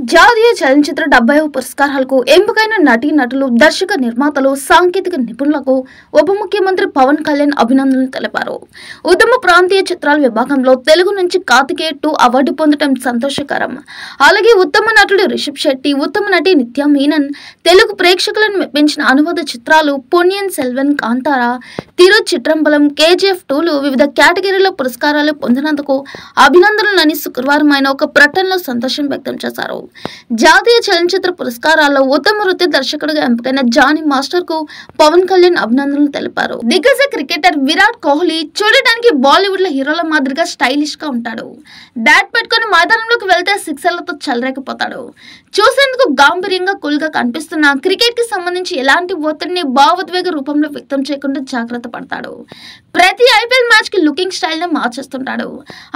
జాతీయ చలనచిత్ర 70వ పురస్కారాలకు ఎంపికైన నటీ నటులు, దర్శక నిర్మాతలు, సాంకేతిక నిపుణులకు ఉప ముఖ్యమంత్రి పవన్ కళ్యాణ్ అభినందనలు తెలిపారు. ఉత్తమ ప్రాంతీయ చిత్రాల విభాగంలో తెలుగు నుంచి కార్తికేయ 2 అవార్డు పొందడం సంతోషకరం. అలాగే ఉత్తమ నటుడు రిషబ్ శెట్టి, ఉత్తమ నటి నిత్యా మీనన్, తెలుగు ప్రేక్షకులను మెప్పించిన అనువాద చిత్రాలు పొన్నియిన్ సెల్వన్, కాంతారా, తిరు చిత్రంబలం, KGF 2లు వివిధ కేటగిరీలో పురస్కారాలు పొందినందుకు అభినందనలని శుక్రవారం ఆయన ఒక ప్రకటనలో సంతోషం వ్యక్తం చేశారు. జాతీయ చలనచిత్ర పురస్కారాల్లో ఉత్తమ వృత్తి దర్శకుడిగా ఎంపికైన జానీ మాస్టర్ కు పవన్ కళ్యాణ్ అభినందనలు తెలిపారు. దిగ్గజ క్రికెటర్ విరాట్ కోహ్లీ చూడటానికి బాలీవుడ్ లో హీరోల మాదిరిగా స్టైలిష్ గా ఉంటాడు. బ్యాట్ పట్టుకుని మైదానంలోకి వెళ్తే సిక్సర్లతో చెలరేకపోతాడు. చూసేందుకు గాంభీర్యంగా కూల్ గా కనిపిస్తున్న క్రికెట్ కి సంబంధించి ఎలాంటి ఒత్తిడిని భావోద్వేగ రూపంలో వ్యక్తం చేయకుండా జాగ్రత్త పడతాడు. ప్రతి IPL మ్యాచ్ కి లుకింగ్ స్టైల్ ని మార్చేస్తుంటాడు.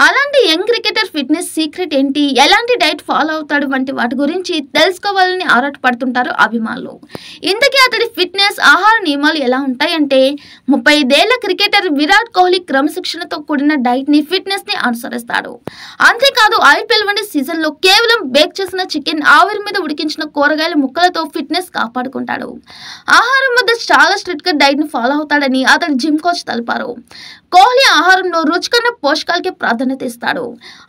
అలాంటి యంగ్ క్రికెటర్ ఫిట్నెస్ సీక్రెట్ ఏంటి, ఎలాంటి డైట్ ఫాలో అవుతాడు వంటి వాటి గురించి తెలుసుకోవాలని ఆరాటపడుతుంటారు అభిమానులు. ఇంతకీ అతడి ఫిట్నెస్, ఆహార నియమాలు ఎలా ఉంటాయంటే 35 ఏళ్ల క్రికెటర్ విరాట్ కోహ్లీ క్రమశిక్షణతో కూడిన డైట్ ని, ఫిట్నెస్ ని అనుసరిస్తాడు. అంతేకాదు IPL వంటి సీజన్ లో కేవలం బేక్ చేసిన చికెన్, ఆవిరి మీద ఉడికించిన కూరగాయల ముక్కలతో ఫిట్నెస్ కాపాడుకుంటాడు. ఆహారం వద్ద చాలా స్ట్రిక్ట్ గా డైట్ ని ఫాలో అవుతాడని అతడి జిమ్ కోచ్ తెలిపారు. కోహ్లీ ఆహారంలో రుచికరమైన పోషకాలకి ప్రాధాన్యత ఇస్తాడు.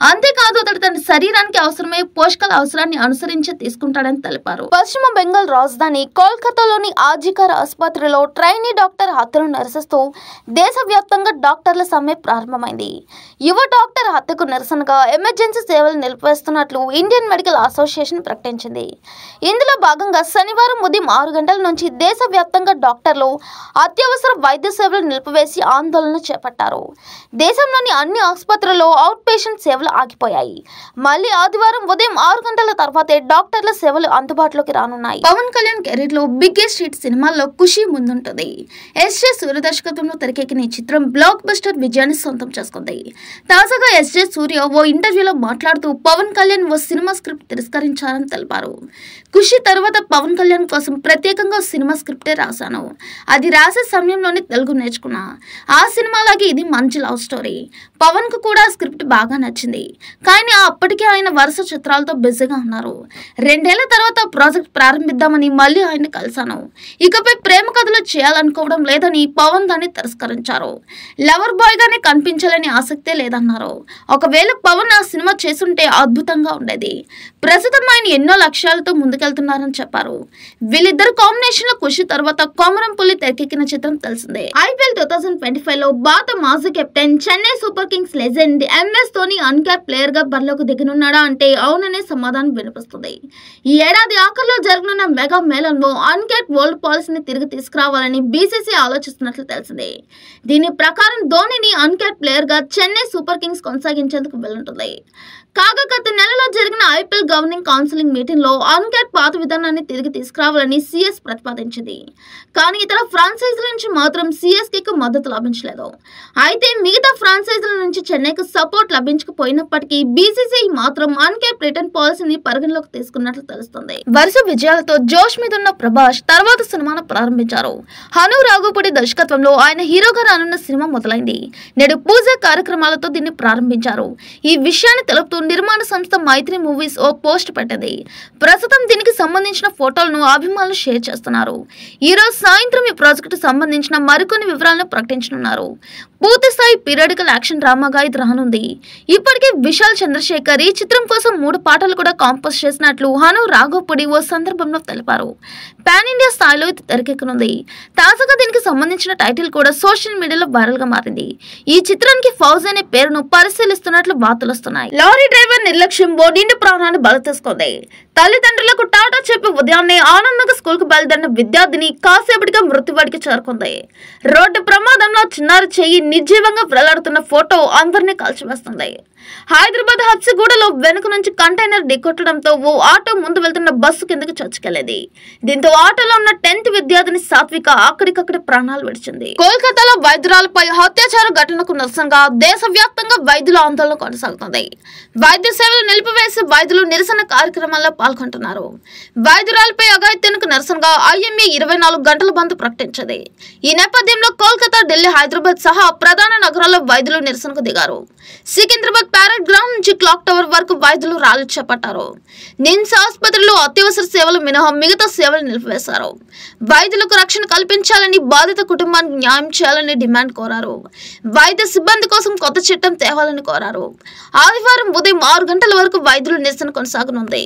అంతేకాదు అతడు తన శరీరానికి అవసరమయ్యే పోషకాల అవసరాన్ని అనుసరించి తీసుకుంటాడని తెలిపారు. పశ్చిమ బెంగాల్ రాజధాని కోల్కతాలోని ఆర్జికర్ ఆసుపత్రిలో ట్రైనీ డాక్టర్ హత్యను నిరసిస్తూ దేశవ్యాప్తంగా డాక్టర్ల సమ్మె ప్రారంభమైంది. యువ డాక్టర్ హత్యకు నిరసనగా ఎమర్జెన్సీ సేవలు నిలిపివేస్తున్నట్లు ఇండియన్ మెడికల్ అసోసియేషన్ ప్రకటించింది. ఇందులో భాగంగా శనివారం ఉదయం 6 గంటల నుంచి దేశవ్యాప్తంగా డాక్టర్లు అత్యవసర వైద్య సేవలు నిలిపివేసి ఆందోళన చేపట్టారు. దేశంలోని అన్ని ఆసుపత్రుల్లో అవుట్ పేషెంట్ సేవలు ఆగిపోయాయి. మళ్ళీ ఆదివారం ఉదయం 6 గంటల తర్వాతే డాక్టర్ల సేవలు అందుబాటులోకి రానున్నాయి. పవన్ కళ్యాణ్ కెరీర్ లో బిగ్గెస్ట్ హిట్ సినిమాల్లో ఖుషి ముందుంటుంది. SJ సూర్య దర్శకత్వంలో తెరకెక్కిన ఈ చిత్రం బ్లాక్ బస్టర్ విజయాన్ని సొంతం చేసుకుంది. తాజాగా SJ సూర్య ఓ ఇంటర్వ్యూలో మాట్లాడుతూ పవన్ కళ్యాణ్ ఓ సినిమా స్క్రిప్ట్ తిరస్కరించారని తెలిపారు. ఖుషి తర్వాత పవన్ కళ్యాణ్ కోసం ప్రత్యేకంగా సినిమా స్క్రిప్టే రాశాను. అది రాసే సమయంలోనే తెలుగు నేర్చుకున్నా. ఆ సినిమాలాగే ఇది మంచి లవ్ స్టోరీ. పవన్ కు కూడా స్క్రిప్ట్ బాగా నచ్చింది. కానీ అప్పటికే ఆయన వరుస చిత్రాలతో బిజీగా ఉన్నారు. 2 ఏళ్ల తర్వాత ప్రాజెక్ట్ ప్రారంభిద్దామని మళ్ళీ ఆయన్ని కలిశాను. ఇకపై ప్రేమ కథలు చేయాలనుకోవడం లేదని పవన్ దాన్ని తిరస్కరించారు. లవర్ బాయ్ గానే కనిపించాలని ఆసక్తే లేదన్నారు. ఒకవేళ పవన్ ఆ సినిమా చేసుంటే అద్భుతంగా ఉండేది. ప్రస్తుతం ఆయన ఎన్నో లక్ష్యాలతో ముందుకెళ్తున్నారని చెప్పారు. వీళ్ళిద్దరు కాంబినేషన్ లో ఖుషి తర్వాత కొమరంపుల్లి తెరకెక్కిన చిత్రం తెలిసిందే. IPL 2025 లో భారత మాజీ captain, Chennai super Kings legend MS Dhoni uncap player గా బరిలోకి దిగనున్నాడా అంటే అవుననే సమాధానం వినిపిస్తుంది. ఈ ఏడాది ఆఖరిలో జరగనున్న మెగా మేళంలో అన్క్యాప్ వరల్డ్ పాలసీని తిరిగి తీసుకురావాలని BCCI ఆలోచిస్తున్నట్లు తెలిసింది. దీని ప్రకారం ధోనిని అన్క్యాప్ ప్లేయర్ గా చెన్నై సూపర్ కింగ్స్ కొనసాగించేందుకు వెళ్ళుంటుంది. కాగా గత నెలలో జరిగిన IPL గవర్నింగ్ కౌన్సిలింగ్ మీటింగ్ లో అన్క్యాప్ పాత విధానాన్ని తిరిగి తీసుకురావాలని CS ప్రతిపాదించింది. కానీ ఇతర ఫ్రాంచైజీల నుంచి మాత్రం CSKకు మద్దతు లభించలేదు. అయితే మిగతా ఫ్రాంచైజీల నుంచి చెన్నైకు సపోర్ట్ లభించకపోయినప్పటికీ BCCI మాత్రం అన్క్యాప్ రిటర్న్ పాలసీని పరిగణలోకి తీసుకున్నట్లు తెలుస్తుంది. వరుస విజయాలతో జోష్ మీద ఉన్న ప్రభాస్ తర్వాత సినిమాను ప్రారంభించారు. హను రాఘోపూడి దర్శకత్వంలో ఆయన హీరోగా రానున్న సినిమా మొదలైంది. నేడు పూజ కార్యక్రమాలతో దీన్ని ప్రారంభించారు. ఈ విషయాన్ని తెలుపుతూ నిర్మాణ సంస్థ మైత్రి మూవీస్ ఓ పోస్ట్ పెట్టింది. ప్రస్తుతం దీనికి సంబంధించిన ఫోటోలను అభిమానులు షేర్ చేస్తున్నారు. ఈ రోజు సాయంత్రం ఈ ప్రాజెక్టు సంబంధించిన మరికొన్ని వివరాలను ప్రకటించనున్నారు. పూర్తి స్థాయి పీరియాడికల్ యాక్షన్ డ్రామాగా ఇది రానుంది. ఇప్పటికే విశాల్ చంద్రశేఖర్ ఈ చిత్రం కోసం 3 పాటలు కూడా కాంపోజ్ చేసినట్లు హను రాఘోపూడి ఓ సందర్భంలో తెలిపారు. పాన్ ఇండియా స్థాయిలో ఇది తెరకెక్కనుంది. తాజాగా దీనికి సంబంధించిన టైటిల్ కూడా సోషల్ మీడియాలో వైరల్ గా మారింది. ఈ చిత్రానికి ఫౌజ్ అనే పేరును పరిశీలిస్తున్నట్లు వార్తలు వస్తున్నాయి. లారీ డ్రైవర్ నిర్లక్ష్యం ఓ నిండు ప్రాణాన్ని బలి తీసుకుంది. తల్లిదండ్రులకు టాటా చెప్పి ఉదయాన్నే ఆనందంగా స్కూల్ కు బయలుదేరిన విద్యార్థిని కాసేపటిగా మృత్యువాడికి చేరుకుంది. రోడ్డు ప్రమాదంలో చిన్నారి చెయ్యి నిర్జీవంగా వేలాడుతున్న ఫోటో అందరినీ కాల్చివేస్తుంది. హైదరాబాద్ హబ్సిగూడలో వెనుక నుంచి కంటైనర్ ఢీకొట్టడంతో ఓ ఆటో ముందు వెళ్తున్న బస్సు కిందకి చచ్చుకెళ్లేది. దీంతో ఆటోలో ఉన్న 10th విద్యార్థిని సాత్విక అక్కడికక్కడే ప్రాణాలు విడిచింది. కోల్కతాలో వైద్యురాలపై అత్యాచార ఘటనకు నిరసనగా దేశవ్యాప్తంగా వైద్యుల ఆందోళన కొనసాగుతుంది. వైద్య సేవలు నిలిపివేసి వైద్యులు నిరసన కార్యక్రమాల్లో పాల్గొంటున్నారు. వైద్యురాలపై అఘాయిత్యానికి నిరసనగా IMA 24 గంటల బంద్ ప్రకటించింది. ఈ నేపథ్యంలో కోల్కతా, ఢిల్లీ, హైదరాబాద్ సహా ప్రధాన నగరాల్లో వైద్యులు నిరసనకు దిగారు. సికింద్రాబాద్ ప్యారెడ్ గ్రౌండ్ నుంచి క్లాక్ టవర్ వరకు వైద్యులు ర్యాలీ చేపట్టారు. నిమ్స్ ఆసుపత్రిలో అత్యవసర సేవలు మినహా మిగతా సేవలు నిలిపివేశారు. వైద్యులకు రక్షణ కల్పించాలని, బాధిత కుటుంబానికి న్యాయం చేయాలని డిమాండ్ కోరారు. వైద్య సిబ్బంది కోసం కొత్త చట్టం తేవాలని కోరారు. ఆదివారం ఉదయం 6 గంటల వరకు వైద్యుల నిరసన కొనసాగనుంది.